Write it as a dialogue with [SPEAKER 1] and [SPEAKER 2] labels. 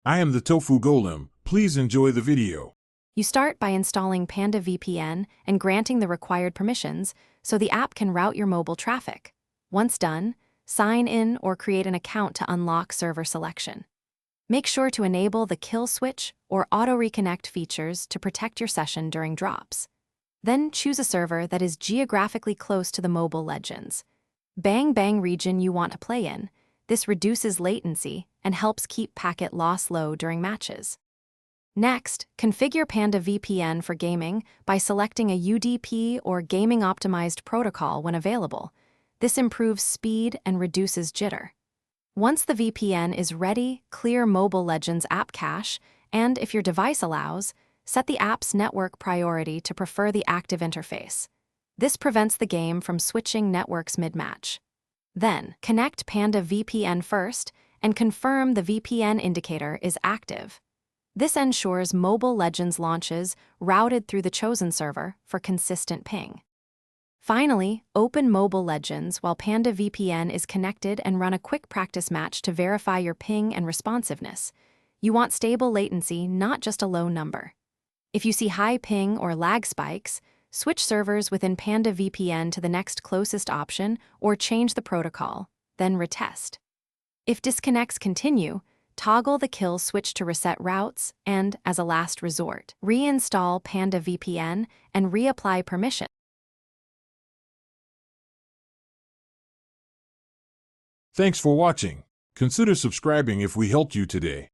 [SPEAKER 1] I am the Tofu Golem. Please enjoy the video.
[SPEAKER 2] You start by installing Panda VPN and granting the required permissions so the app can route your mobile traffic. Once done, sign in or create an account to unlock server selection. Make sure to enable the kill switch or auto-reconnect features to protect your session during drops. Then choose a server that is geographically close to the mobile legends. Bang region you want to play in. This reduces latency and helps keep packet loss low during matches. Next, configure Panda VPN for gaming by selecting a UDP or gaming-optimized protocol when available. This improves speed and reduces jitter. Once the VPN is ready, clear Mobile Legends app cache, and if your device allows, set the app's network priority to prefer the active interface. This prevents the game from switching networks mid-match. Then, connect Panda VPN first and confirm the VPN indicator is active. This ensures Mobile Legends launches routed through the chosen server for consistent ping. Finally, open Mobile Legends while Panda VPN is connected and run a quick practice match to verify your ping and responsiveness. You want stable latency, not just a low number. If you see high ping or lag spikes, switch servers within Panda VPN to the next closest option or change the protocol, then retest. If disconnects continue, toggle the kill switch to reset routes and, as a last resort, reinstall Panda VPN and reapply permission.
[SPEAKER 1] Thanks for watching. Consider subscribing if we helped you today.